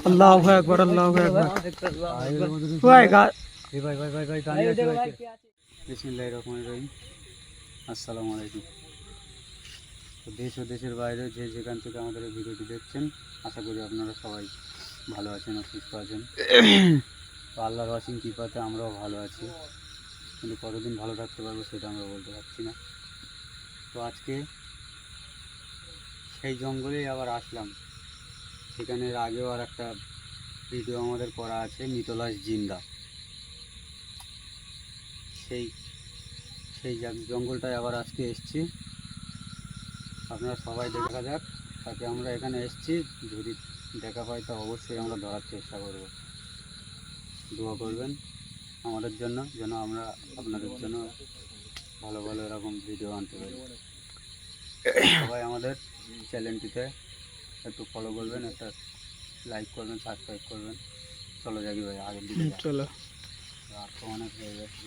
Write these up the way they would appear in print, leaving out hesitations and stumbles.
আল্লাহু আকবার আল্লাহু আকবার। ভাই ভাই ভাই ভাই ভাই গাড়ি আছে ভাই। বিসমিল্লাহির রহমানির রহিম। আসসালামু আলাইকুম। তো দেশ ও দেশের বাইরে যে যেখান থেকে আমাদের এই ভিডিওটি দেখছেন, আশা করি আপনারা সবাই ভালো আছেন ও সুস্থ আছেন। তো আল্লাহর অসীম কৃপাতে আমরাও ভালো আছি, কিন্তু কতদিন ভালো থাকতে পারবো সেটা আমরা বলতে পারছি না। তো আজকে সেই জঙ্গলেই আবার আসলাম। সেখানে এর আগেও আর একটা ভিডিও আমাদের করা আছে, মিতলাস জিন্দা। সেই সেই জঙ্গলটায় আবার আজকে এসছি। আপনারা সবাই দেখা যাক, তাকে আমরা এখানে এসছি, যদি দেখা পাই তা অবশ্যই আমরা ধরার চেষ্টা করব। দোয়া করবেন আমাদের জন্য, যেন আমরা আপনাদের জন্য ভালো ভালো এরকম ভিডিও আনতে পারি। সবাই আমাদের চ্যানেলটিতে একটু ফলো করবেন, একটা লাইক করবেন, সাবস্ক্রাইব করবেন। চলো যাকি ভাই আগের দিকে, চলো। আর তো অনেক হয়ে গেছে।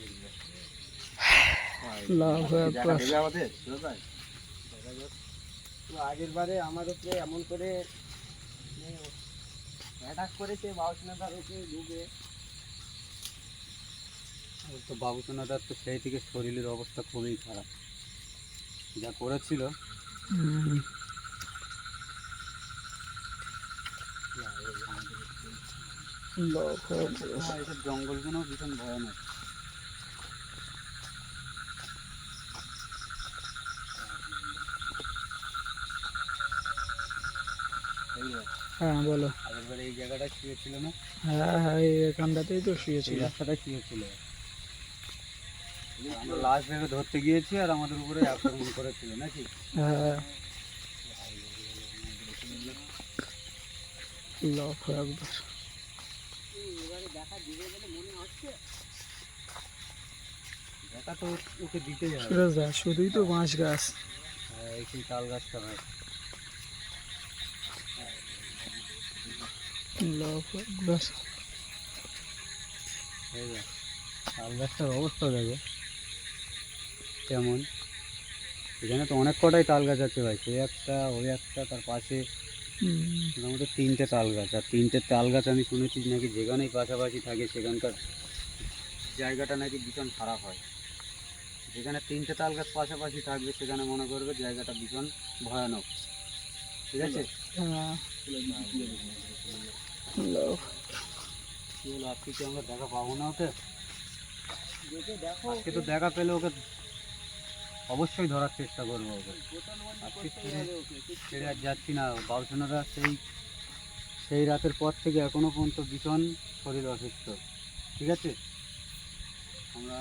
আগের বারে আমার উপরে এমন করে অ্যাটাক করেছে বাবুসোনাদার উপরে ঢুকে। তো বাবুসোনাদার তো সেই থেকে শরীরের অবস্থা খুবই খারাপ, যা করেছিল। এসব জঙ্গলগুলো ভীষণ ভয়ানক। হ্যাঁ বলো। আগেরবার এই জায়গাটা শুয়েছিল না? হ্যাঁ হ্যাঁ, এখানটাতেই তো শুয়েছিল, রাস্তাটাই শুয়েছিল। আমরা লাস্ট ভেবে ধরতে গিয়েছি আর আমাদের উপরে আক্রমণ করেছিল নাকি? হ্যাঁ। দেখা তো ওকে দিতে যাবে, শুধুই তো বাঁশ গাছ। হ্যাঁ, এই সেই তাল গাছটা ভাই। তাল গাছটার অবস্থা দেখো কেমন। এখানে তো অনেক কটাই তাল গাছ আছে ভাই, সে একটা, ওই একটা, তার পাশে মোটামুটি 3টে তাল গাছ। আর 3টে তাল গাছ আমি শুনেছি নাকি যেখানেই পাশাপাশি থাকে সেখানকার জায়গাটা নাকি ভীষণ খারাপ হয়। যেখানে 3টে তাল গাছ পাশাপাশি থাকবে সেখানে মনে করবে জায়গাটা ভীষণ ভয়ানক। ঠিক আছে? কি হলো, আজকে কি আমরা দেখা পাবো না ওকে? আজকে তো দেখা পেলে ওকে অবশ্যই ধরার চেষ্টা করবো। ওকে আজকে ছেড়ে আর যাচ্ছি না। বাবুসোনাদা সেই রাতের পর থেকে এখনো পর্যন্ত ভীষণ শরীর অসুস্থ। ঠিক আছে, আমরা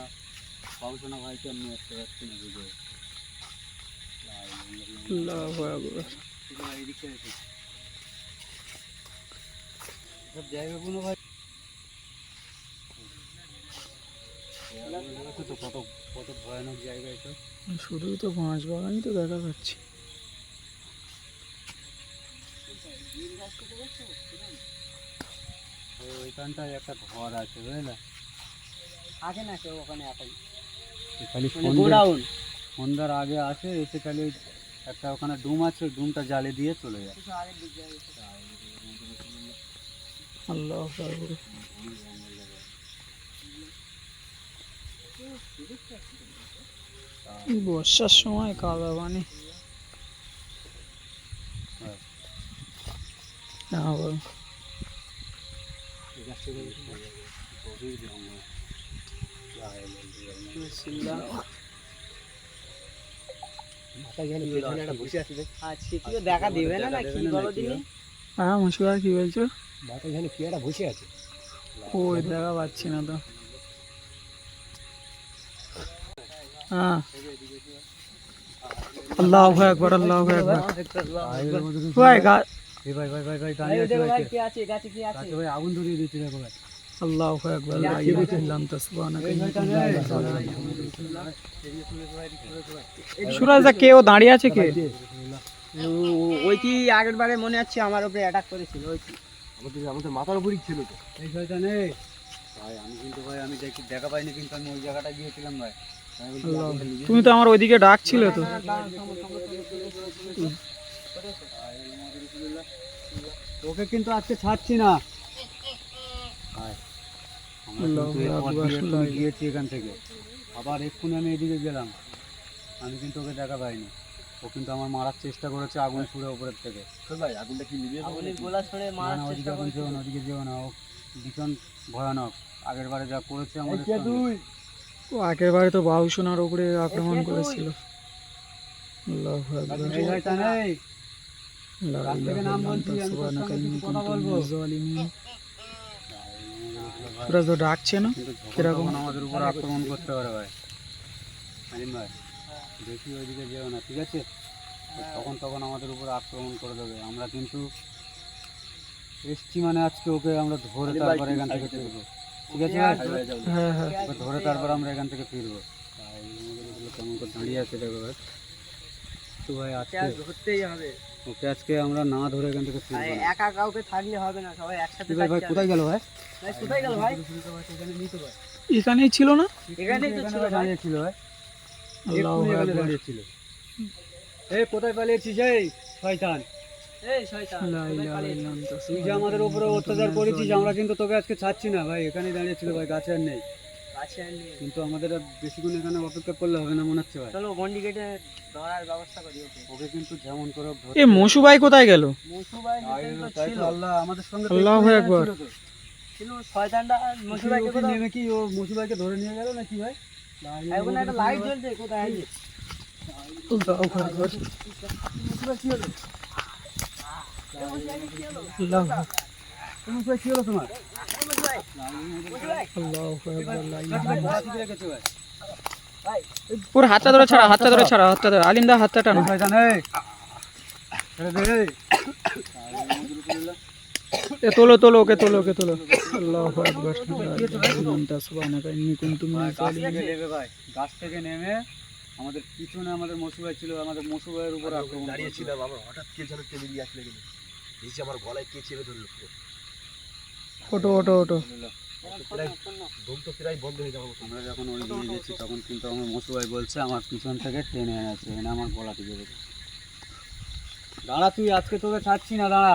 বাবুসোনা ভাইকে আমি আসতে পারছি না ভিডিও। সব জায়গাগুলো ভাই তো কত কত ভয়ানক জায়গা এটা। শুধু তো বাঁশ বাগানই তো দেখা যাচ্ছে। ওইখানটায় একটা ঘর আছে বুঝলে, আগে না কেউ ওখানে এখন খালি সন্ধ্যার আগে আসে, এসে খালি একটা ওখানে ডুম আছে, ডুমটা জ্বালে দিয়ে চলে যায়। আল্লাহ বর্ষার সময় কাদা পানি। দেখা দিবে না নাকি বলো দিনি? হ্যাঁ মুশকিল, কি বলছো? এখানে কি একটা বসে আছে, ওই দেখা পাচ্ছি না তো। হ্যাঁ, আল্লাহু আকবার আল্লাহু আকবার। ভাই ভাই ভাই ভাই ভাই গাড়ি আছে ভাই, কি আছে গাছে কি আছে ভাই, আগুন ধরিয়ে দিচ্ছে দেখো ভাই। আল্লাহু আকবার। সুরাজদা কেউ দাঁড়িয়ে আছে কে? ওই কি আগের বারে মনে আছে আমার উপরে অ্যাটাক করেছিল, ওই কি আমাদের মাথার উপরই ছিল তো এই শয়তানে ভাই। আমি কিন্তু ভাই আমি দেখা পাইনি, কিন্তু আমি ওই জায়গাটা গিয়েছিলাম ভাই। তুমি তো আমার ওইদিকে ডাকছিলে তো। তোকে কিন্তু আজকে ছাড়ছি না। আয়। আমরা কিন্তু এই পথ দিয়ে এক্ষুনি গিয়েছি এখান থেকে, আবার এক্ষুনি আমি এদিকে গেলাম, আমি কিন্তু ওকে দেখা পাইনি। ও কিন্তু আমার মারার চেষ্টা করেছে আগুন ছুঁড়ে উপরের থেকে। আগুনের গোলা ছড়ে না মারার না, ওদিকে চেষ্টা এখন করছে। যেও না, ওদিকে যেও না, ও ভীষণ ভয়ানক। আগের বারে যা করেছে আমাদের সঙ্গে। ও আগের বারে তো বাউসোনার উপরে আক্রমণ করেছিল। আল্লাহু আকবার। এই শয়তান, এই লা রাত থেকে ইলাহা নাম ইল্লা বলছি, আনতা আমি তোর সুবহানাকা সঙ্গে ইন্নী কিছু কথা কুনতু বলবো। মিনাজ জালিমিন। ওরা তো ডাকছে না কিন্তু যখন কিরকম? তখন আমাদের উপর আক্রমণ করতে পারে ভাই। আলিম ভাই, দেখি ওইদিকে যেও না, ঠিক আছে? তখন তখন আমাদের উপর আক্রমণ করে দেবে। আমরা কিন্তু এসছি মানে আজকে ওকে আমরা ধরে তারপরে এখান থেকে ফিরবো, ঠিক আছে ভাই? হ্যাঁ হ্যাঁ। ওকে ধরে তারপর আমরা এখান থেকে ফিরবো। ভাই, আমাদের এগুলো কেমন করে দাঁড়িয়ে আছে দেখো ভাই। তো ভাই আজকে ধরতেই হবে। ওকে আজকে আমরা না ধরে এখান থেকে আর ফিরবো না। একা কাউকে থাকলে হবে না, সবাই একসাথে কি ভাই, ভাই থাকতে কোথায় হবে। গেল ভাই? ভাই কোথায় গেল ভাই? এখানে নেই তো ভাই। এখানেই ছিল না? এখানেই তো ছিল ভাই। দাঁড়িয়ে ছিল ভাই, আল্লাহু এক্ষুনি এখানে আকবার। দাঁড়িয়ে ছিল। এই কোথায় পালিয়েছিস এই শয়তান? এই শয়তান, লা কোথায় ইলাহা পালিয়েছিস? ইল্লা আনতা তুই যে আমাদের উপরে অত্যাচার করেছিস, আমরা কিন্তু তোকে আজকে ছাড়ছি না ভাই। এখানে দাঁড়িয়ে ছিল ভাই, গাছে আর নেই। কাছে আর নেই। কিন্তু আমাদের আর বেশিক্ষণ এখানে অপেক্ষা করলে হবে না মনে হচ্ছে ভাই। চলো গন্ডি কেটে ধরার ব্যবস্থা করি ওকে। ওকে কিন্তু যেমন করে এ মসু ভাই কোথায় গেল? মসু ভাই নিশ্চয়ই তো ছিল। আল্লাহ আমাদের সঙ্গে তো আল্লাহু এক্ষুনি এখানে আকবার। ছিল তো। ছিল শয়তানটা মসু ভাইকে ও কি কোথাও। নেমে কি ও মসু ভাইকে ধরে নিয়ে গেল নাকি ভাই? আর ওখানে একটা লাইট জ্বলছে, কোথায় আছে? আল্লাহু আকবার। মসু ভাই কি হলো? আল্লাহু মসু ভাই কি হলো তোমার? মসু ভাই, মসু ভাই, আল্লাহু আকবার। লা ইলাহা কাকি ভাই, কোথায় থেকে রেখেছো ভাই? ভাই, ওর হাতটা ধরে ছাড়া, হাতটা ধরে ছাড়া, হাতটা ধরে। আলিম দা হাতটা টানো। এই শয়তান, এই ছেড়ে দে এই। এ তোলো তোলো, ওকে তোলো, ওকে তোলো। আল্লাহু আকবার। লা ইলাহা ইল্লা আনতা সুবহানাকা ইন্নী কুনতু ভাই, মিনাজ গাছ জালিমিন। থেকে নেমে ভাই, গাছ থেকে নেমে আমাদের পিছনে আমাদের মসু ভাই ছিল, আমাদের মসু ভাইয়ের উপর আক্রমণ করেছিল। আমার হঠাৎ কে যেন টেনে দিয়ে আসলে গেল, দেখছি আমার গলায় কে চেপে ধরলো পুরো। ওটো ওটো ওটো। দম তো প্রায় বন্ধ হয়ে যাওয়ার মতো। আমরা যখন ওই দিকে গেছি তখন কিন্তু আমার মসু ভাই বলছে আমার পিছন থেকে টেনে এনেছে, এনে আমার গলা টিপে রেখেছে। দাঁড়া তুই, আজকে তোকে ছাড়ছি না, দাঁড়া।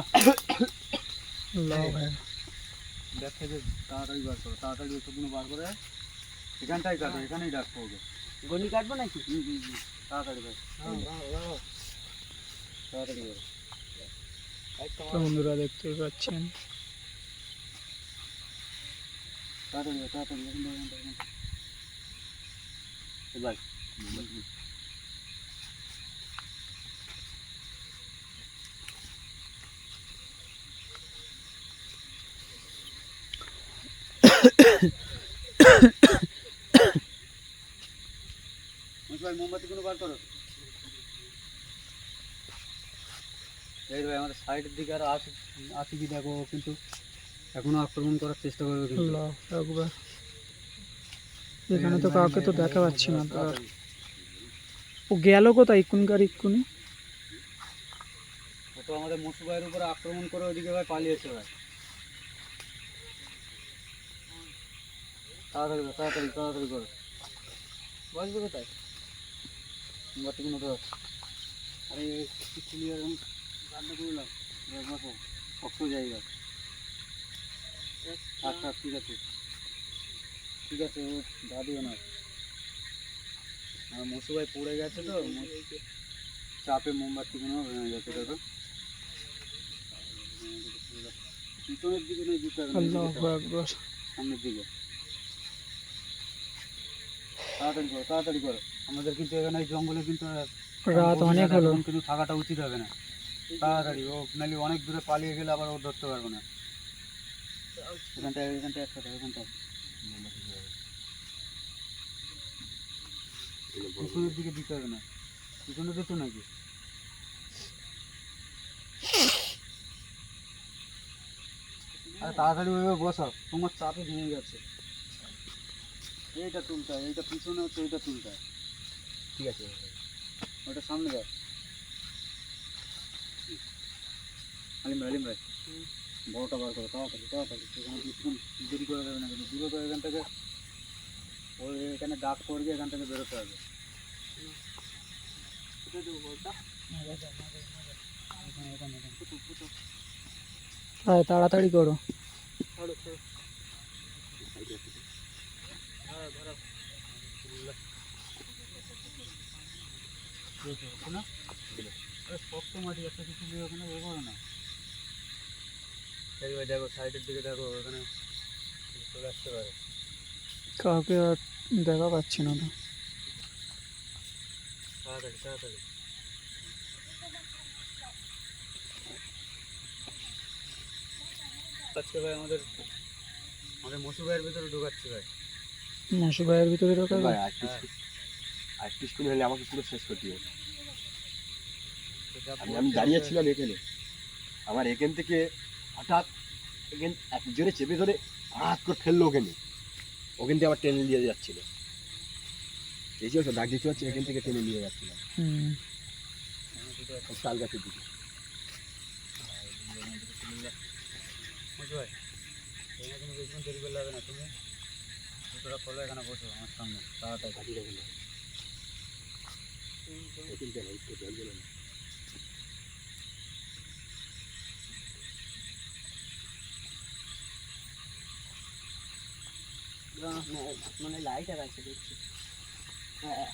আল্লাহু আকবার। ব্যাগ থেকে তাড়াতাড়ি বার করো, তাড়াতাড়ি ওষুধগুলো বার করে এখানটাই কাটো, এখানেই ডাকবো ওকে। গন্ডি কাটবো নাকি? তাড়াতাড়ি ভাই, তাড়াতাড়ি করো। তো বন্ধুরা দেখতে পাচ্ছেন তাড়াতাড়ি করো, তাড়াতাড়ি এখানটাই। ভাই ভাই মোমবাতিগুলো বার করো। এই ভাই আমাদের সাইডের দিকে আর আছে আছে কি দেখো, ও কিন্তু এখনো আক্রমণ করার চেষ্টা করবে কিন্তু। আল্লাহু আকবার। এখানে তো কাউকে তো দেখা পাচ্ছি না তো আর। ও গেল কোথায় ইকুনকার ইকুনি? ও তো আমাদের মসু ভাইয়ের উপরে আক্রমণ করে ওইদিকে ভাই পালিয়েছে ভাই। তাড়াতাড়ি করো, তাড়াতাড়ি তাড়াতাড়ি করো। বসবে কোথায়? মোমবাতিগুলো তো আরে ক্লিয়ার রান্না করলাম, বসো, শক্ত জায়গা। আচ্ছা ঠিক আছে, ঠিক আছে, ও দাদিও না। আর মসু ভাই পড়ে গেছে তো, চাপে মোমবাতিগুলো ভেঙে গেছে দেখো। পিছনের দিকে নেই, দিতে হবে না, আল্লাহু এদিকে দাও, আকবার। সামনের দিকে। তাড়াতাড়ি করো, তাড়াতাড়ি করো। আমাদের কিন্তু এখানে এই জঙ্গলে কিন্তু রাত অনেক হলো। এখন কিন্তু থাকাটা উচিত হবে না। তাড়াতাড়ি, ও নাহলে অনেক দূরে পালিয়ে গেলে আবার ও ধরতে পারবে না। এখানটায় এখানটায় একসাথে, এখানটায় পিছনের দিকে দিতে হবে না, পিছনে দিত নাকি? আরে তাড়াতাড়ি ওইভাবে বসো, তোমার চাপে ভেঙে গেছে। এইটা তুলতে হয়, এইটা পিছনে হচ্ছে, এইটা তুলতে হয়। ঠিক আছে, ওটা সামনে যাও। আলিম ভাই, আলিম ভাই, বড়টা বার করো, তাড়াতাড়ি তাড়াতাড়ি। সেখানে কিছুক্ষণ দেরি করে দেবে না, কিন্তু দ্রুত এখান থেকে ওই এখানে ডাক করবে, এখান থেকে বেরোতে হবে। তাই তাড়াতাড়ি করো। শক্ত মাটি একটা কিছু দিয়ে ওখানে এ করো না। এই ভাই দেখো সাইডের দিকে দেখো ওখানে চলে আসতে পারে। কাউকে আর দেখা পাচ্ছি না তো। তাড়াতাড়ি তাড়াতাড়ি। আজকে ভাই আমাদের মসু ভাইয়ের ভিতরে ঢোকাচ্ছে ভাই। মশু ভাইয়ের ভিতরে ঢোকাবে? ভাই আর পিস করে হলে আমাকে পুরো শেষ করতে হবে। আমি দাঁড়িয়েছিলাম এখানে, আমার এখান থেকে হঠাৎ এখান এক জোরে চেপে ধরে হঠাৎ করে ফেললো ওখানে, ওখান থেকে আবার টেনে নিয়ে যাচ্ছিল। এই যে দাগ দেখতে পাচ্ছি, এখান থেকে টেনে নিয়ে যাচ্ছিল শাল গাছের দিকে। মসু ভাই এখানে তুমি বেশিক্ষণ দেরি করলে হবে না, তুমি জুতোটা খোলো, এখানে বসো আমার সামনে তাড়াতাড়ি কাটি রেখে দাও। মানে লাইটার আছে দেখছি। হ্যাঁ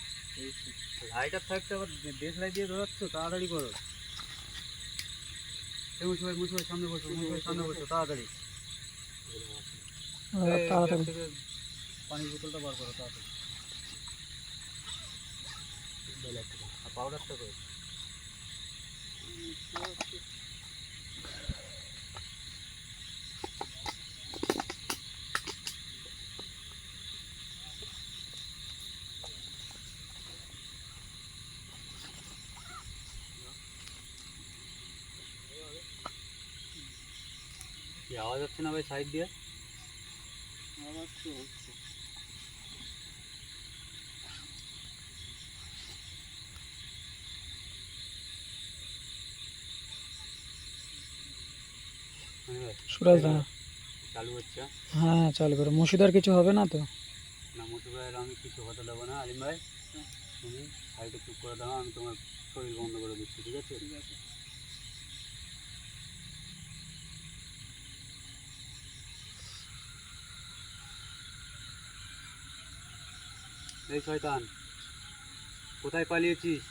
লাইটার থাকতে আবার দেশ লাইট দিয়ে ধরাচ্ছ, তাড়াতাড়ি করো। মসু ভাই সামনে বসো, মসু ভাই সামনে বসো তাড়াতাড়ি। তাড়াতাড়ি। থেকে পানির বোতলটা বার করো তাড়াতাড়ি। আর পাউডারটা করো। কি আওয়াজ হচ্ছে না ভাই সাইড দিয়ে? আবার তো হচ্ছে। সুরাজ দা চালু হচ্ছে? হ্যাঁ চালু করো। মসুদার কিছু হবে না তো? না মসু ভাইয়ের আমি কিছু হতে দেবো না। আলিম ভাই তুমি সাইডে চুপ করে দাও, আমি তোমার শরীর বন্ধ করে দিচ্ছি, ঠিক আছে? ঠিক আছে। এই শয়তান কোথায় পালিয়েছিস?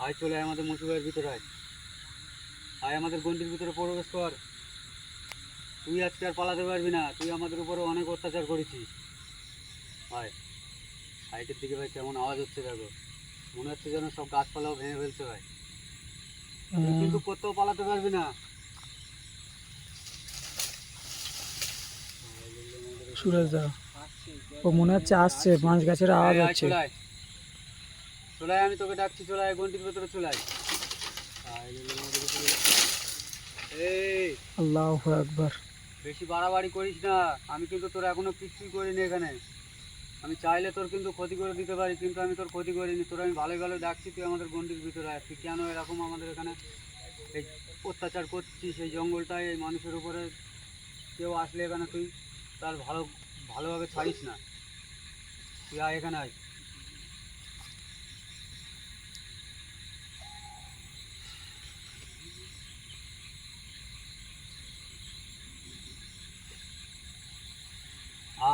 আয় চলে আয় আমাদের মসু ভাইয়ের ভিতরে, আয় আমাদের গন্ডির ভিতরে প্রবেশ কর। তুই আজকে আর পালাতে পারবি না, তুই আমাদের উপরে অনেক অত্যাচার করেছিস। আয়। সাইডের দিকে ভাই কেমন আওয়াজ হচ্ছে দেখো, মনে হচ্ছে যেন সব গাছপালাও ভেঙে ফেলছে ভাই। তুই কিন্তু কোথাও পালাতে পারবি না। সুরাজ দা ও মনে হচ্ছে আসছে, বাঁশ গাছের আওয়াজ আয়, আয়, হচ্ছে। চলে আয়। চলে আয়, আমি তোকে ডাকছি, চলে আয় গন্ডির ভিতরে চলে আয়। এই আল্লাহু আকবার। বেশি বাড়াবাড়ি করিস না, আমি কিন্তু তোর এখনো কিচ্ছুই করিনি এখানে। আমি চাইলে তোর কিন্তু ক্ষতি করে দিতে পারি, কিন্তু আমি তোর ক্ষতি করিনি। তোর আমি ভালো ভালো ডাকছি, তুই আমাদের গন্ডির ভিতরে আয়। তুই কেন এরকম আমাদের এখানে এই অত্যাচার করছিস এই জঙ্গলটায়, এই মানুষের উপরে? কেউ আসলে এখানে তুই তার ভালোভাবে ছাড়িস না। তুই আয় এখানে আয়।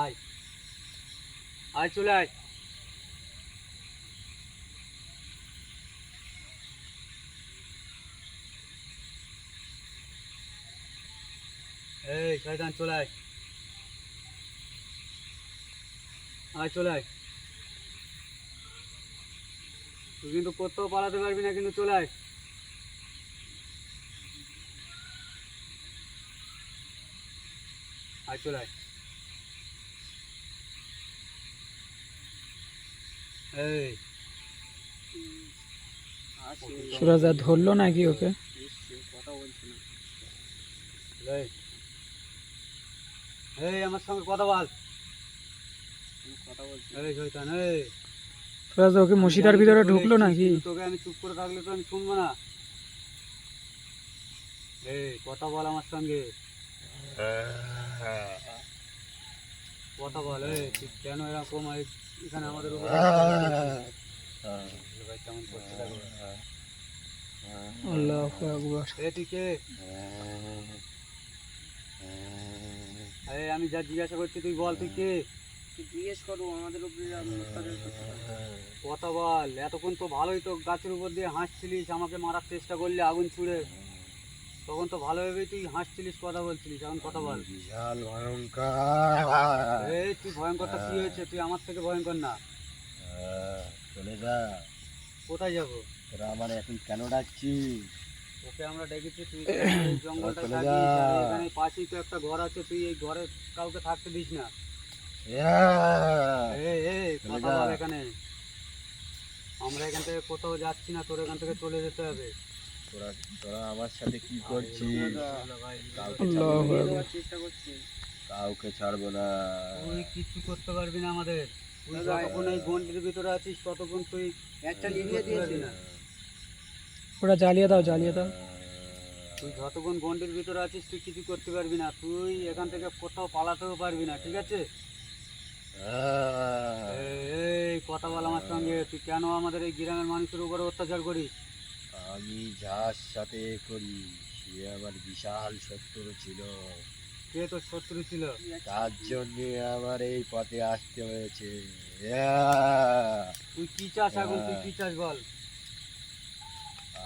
আয় আয় চলে আয়। এই শয়তান চলে আয়, আয় চলে আয়। তুই কিন্তু কোথাও পালাতে পারবি না, কিন্তু চলে আয়। আয় চলে আয়। এই সুরাজ দা ধরলো নাকি ওকে? কথা বলছি না। এই এই আমার সঙ্গে কথা বল। কথা বলছি। এই শয়তান এই, সুরাজ দা ওকে মসজিদের ভিতরে চলে ঢুকলো এসেছিস, নাকি? কিন্তু তোকে আমি চুপ করে থাকলে তো আমি শুনবো না। এই কথা বল আমার সঙ্গে, কথা বল। এই তুই কেন এরকম এখানে আমাদের উপরে ভাই কেমন করছে দেখো। আল্লাহু আকবার। এ তুই কে? আরে আমি যা জিজ্ঞাসা করছি তুই বল, তুই কে? তুই জিজ্ঞেস করো আমাদের উপরে অত্যাচার করতে পারে। কথা বল। এতক্ষণ তো ভালোই তো গাছের উপর দিয়ে হাসছিলিস, আমাকে মারার চেষ্টা করলি আগুন ছুঁড়ে। তখন তো ভালোভাবেই তুই হাসছিলিস, কথা বলছিলিস, এখন কথা বল। বিশাল ভয়ঙ্কর। এই তুই ভয়ঙ্করটা কি হয়েছে? তুই আমার থেকে ভয়ঙ্কর না। চলে যা। কোথায় যাবো? তোরা আমার এখন কেন ডাকছিস? ওকে আমরা ডেকেছি, তুই এই জঙ্গলটা চলে থাকিস, যা। আর এখানে পাশেই তো একটা ঘর আছে, তুই এই ঘরে কাউকে থাকতে দিস না। এই চলে কথা যা। বল এখানে। আমরা এখান থেকে কোথাও যাচ্ছি না, তোর এখান থেকে চলে যেতে হবে। তোরা তোরা আমার সাথে কি করছিস? কাউকে আল্লাহু ছাড়বো না। আকবার। দেওয়ার চেষ্টা করছি। কাউকে ছাড়বো না। তুই কিচ্ছু করতে পারবি না আমাদের। তুই দাদা, যতক্ষণ এই গন্ডির ভিতরে আছিস ততক্ষণ তুই একটা কিচ্ছু নিভিয়ে করতে পারবি দিয়েছি। না। ওটা জ্বালিয়ে দাও, জ্বালিয়ে দাও। তুই যতক্ষণ গন্ডির ভিতরে আছিস তুই কিছু করতে পারবি না। তুই এখান থেকে কোথাও পালাতেও পারবি না, ঠিক আছে? এই কথা বল আমার সঙ্গে। তুই কেন আমাদের এই গ্রামের মানুষের উপরে অত্যাচার করিস? আমি যার সাথে করি সে আমার বিশাল শত্রু ছিল। কে তোর শত্রু ছিল? তার জন্য আমার এই পথে আসতে হয়েছে। তুই কি চাস এখন? তুই কি চাস বল?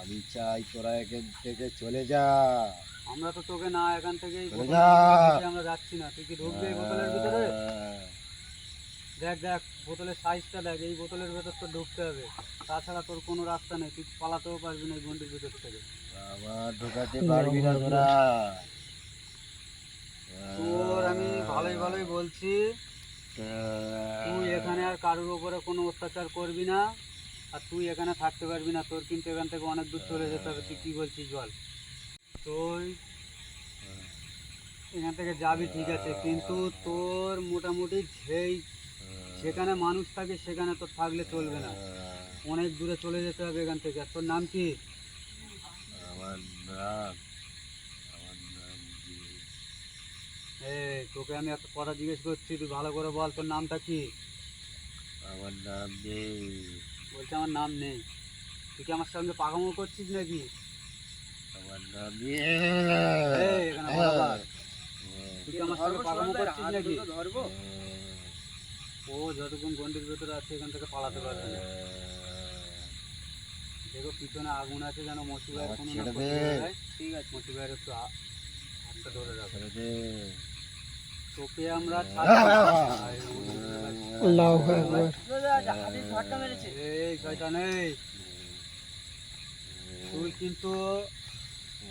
আমি চাই তোরা এখান থেকে চলে যা। আমরা তো তোকে না এখান থেকে এই চলে বোতলের যা। ভিতরে ঢুকে আমরা যাচ্ছি না। তুই কি ঢুকবি এই বোতলের ভিতরে? দেখ দেখ বোতলের সাইজটা দেখ, এই বোতলের ভেতর তো ঢুকতে হবে, তাছাড়া তোর কোনো রাস্তা নেই। তুই পালাতেও পারবি না এই গন্ডির ভিতর থেকে। আমার ঢোকাতে পারবি না তোরা। তোর আমি ভালোই ভালোই বলছি, তুই এখানে আর কারোর উপরে কোনো অত্যাচার করবি না, আর তুই এখানে থাকতে পারবি না। তোর কিন্তু এখান থেকে অনেক দূর চলে যেতে হবে। তুই কি বলছিস বল? তুই এখান থেকে যাবি ঠিক আছে, কিন্তু তোর মোটামুটি যেখানে মানুষ থাকে সেখানে তোর থাকলে চলবে না। অনেক দূরে চলে যেতে হবে এখান থেকে। আর তোর নাম কি? আমার নাম আমার নাম এই তোকে আমি একটা কথা জিজ্ঞেস করছি, তুই ভালো করে বল তোর নামটা কি? আমার নাম নেই। বলছে আমার নাম নেই। তুই কি আমার সঙ্গে পাকামো করছিস নাকি? আমার নাম এই এখানে বরাবর। তুই কি আমার সঙ্গে পাকামো করছিস নাকি? ধরবো। ও যতক্ষণ গন্ডির ভেতরে আছে এখান থেকে পালাতে পারবে না। দেখো পিছনে আগুন আছে, যেন মসি ভাইয়ের কোনো না ছেড়ে ক্ষতি দে। হয়ে যায়। ঠিক আছে। মসি ভাইয়ের একটু হাতটা ধরে রাখো। ছেড়ে দে। তোকে আমরা ছাড়বো না। আল্লাহু আকবার। হাতে ঝটকা মেরেছে। এই শয়তান, এই তুই কিন্তু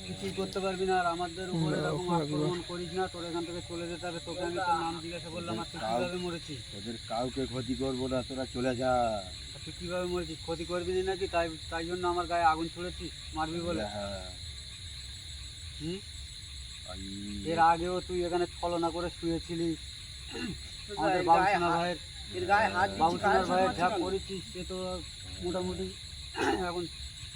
কিছুই করতে পারবি না, আর আমাদের উপরে এরকম আক্রমণ করিস না। তোর এখান থেকে চলে যেতে হবে। তোকে আমি তোর নাম জিজ্ঞাসা করলাম, আর তুই কিভাবে মরেছিস? তোদের কাউকে ক্ষতি করবো না, তোরা চলে যা। আর তুই কিভাবে মরেছিস? ক্ষতি করবি না নাকি? তাই তাই জন্য আমার গায়ে আগুন ছুঁড়েছিস মারবি বলে? হ্যাঁ, হুম? আমি এর আগেও তুই এখানে ছলনা করে শুয়েছিলিস। আমাদের এর গায়ে বাবুসোনার হাত- ভাইয়ের এর গায়ে হাত দিচ্ছি, বাবুসোনার কার ভাইয়ের সাথে যা মারছি কেন? করেছিস সে তো মোটামুটি এখন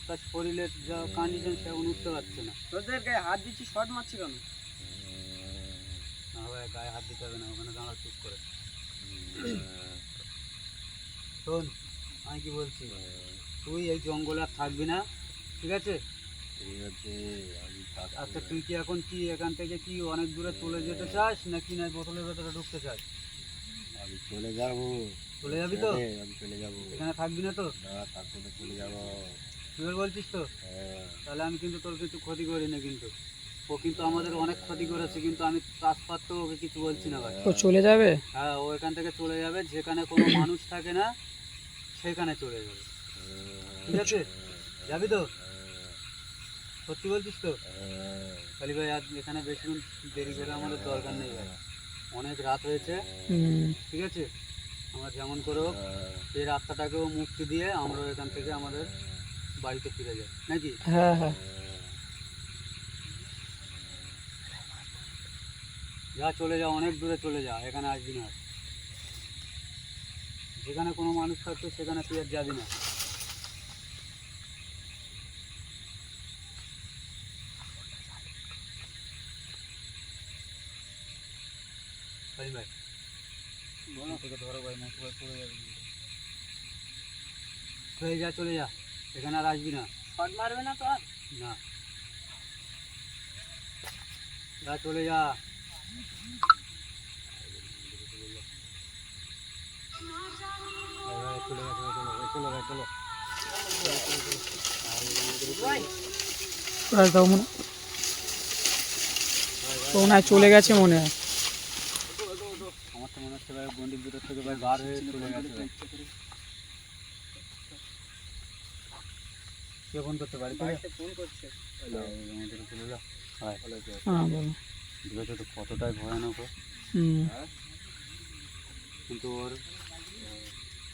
তার শরীরের যা কন্ডিশন সে এখন উঠতে পারছে না। তোদের গায়ে হাত দিচ্ছি, শর্ট মারছি কেন? না ভাই, গায়ে হাত দিতে হবে না, ওখানে দাঁড়া চুপ করে। শোন আমি কি বলছি, তুই এই জঙ্গলে আর থাকবি না, ঠিক আছে? ঠিক আছে, আমি থাকবো আচ্ছা না। তুই কি এখন কি এখান থেকে কি অনেক দূরে চলে যেতে চাস, নাকি না বোতলের ভেতরে ঢুকতে চাস? আমি চলে যাবো। চলে যাবি তো? আমি চলে যাবো। এখানে থাকবি না তো? না, থাকবো না, চলে যাবো। তুই বলছিস তো? হ্যাঁ, তাহলে আমি কিন্তু তোর কিছু ক্ষতি করি না, কিন্তু ও কিন্তু আমাদের অনেক ক্ষতি করেছে, কিন্তু আমি তাৎপাত্র ওকে কিছু বলছি না ভাই। ও চলে যাবে? হ্যাঁ, ও এখান থেকে চলে যাবে, যেখানে কোনো মানুষ থাকে না সেখানে চলে যাবে, ঠিক আছে? যাবি তো? সত্যি বলছিস তো? খালি ভাই আজ এখানে বেশিক্ষণ দেরি করে আমাদের দরকার নেই ভাই, অনেক রাত হয়েছে, হুম। ঠিক আছে? আমরা যেমন করে হোক এই রাস্তাটাকেও মুক্তি দিয়ে আমরা এখান থেকে আমাদের বাড়িতে ফিরে যাই, নাকি? হ্যাঁ হ্যাঁ। যা, চলে যা, অনেক দূরে চলে যা, এখানে আসবি না আর। যেখানে কোনো মানুষ থাকতো সেখানে তুই আর যাবি না। ভাই ভাই থেকে ধরো ভাই, মশলা পড়ে যাবে কিন্তু। চলে যা, চলে যা, এখানে আর আসবি না। শট মারবে না তো আর? না, যা চলে যা। এবারে চলে গেছে, চলো চলো। রাজদাও মনে তো মনে হয় চলে গেছে মনে হয়। আমার তো মনে হচ্ছে ভাই বন্দুক ভিতর থেকে ভাই বার হয়ে চলে গেছে ভাই। কে ফোন করতে পারি? ফোন করছে। আমাদের চলে যা। হয় হ্যাঁ বলো। দেখেছো তো কতটাই ভয়ানক ও। হুম কিন্তু ওর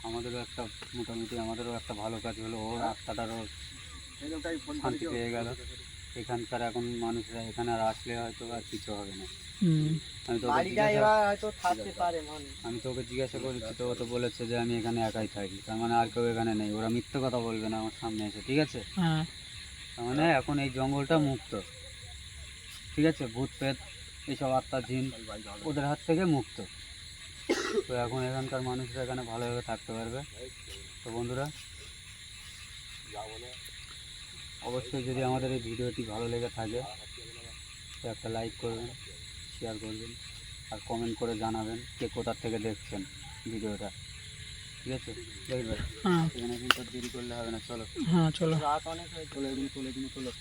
আমাদেরও একটা মোটামুটি আমাদেরও একটা ভালো কাজ হলো, ওর আত্মাটারও শান্তি পেয়ে গেল। এখানকার এখন মানুষরা এখানে আর আসলে হয়তো আর কিছু হবে না। হুম বাড়িটা এবার হয়তো থাকতে পারে মানুষ। আমি তো ওকে জিজ্ঞাসা করেছি, তো ও তো বলেছে যে আমি এখানে একাই থাকি, তার মানে আর কেউ এখানে নেই। ওরা মিথ্যে কথা বলবে না আমার সামনে এসে, ঠিক আছে? হ্যাঁ তার মানে এখন এই জঙ্গলটা মুক্ত, ঠিক আছে? ভূত প্রেত এইসব আত্মা জিন ওদের হাত থেকে মুক্ত। তো এখন এখানকার মানুষরা এখানে ভালোভাবে থাকতে পারবে। তো বন্ধুরা, অবশ্যই যদি আমাদের এই ভিডিওটি ভালো লেগে থাকে তো একটা লাইক করবেন, শেয়ার করবেন আর কমেন্ট করে জানাবেন কে কোথা থেকে দেখছেন ভিডিওটা, ঠিক আছে? দেখবেন হ্যাঁ এখানে কিন্তু আর দেরি করলে হবে না, চলো। হ্যাঁ চলো। রাত অনেক হয়েছে। চলো এদিকে চলো, এদিকে চলো।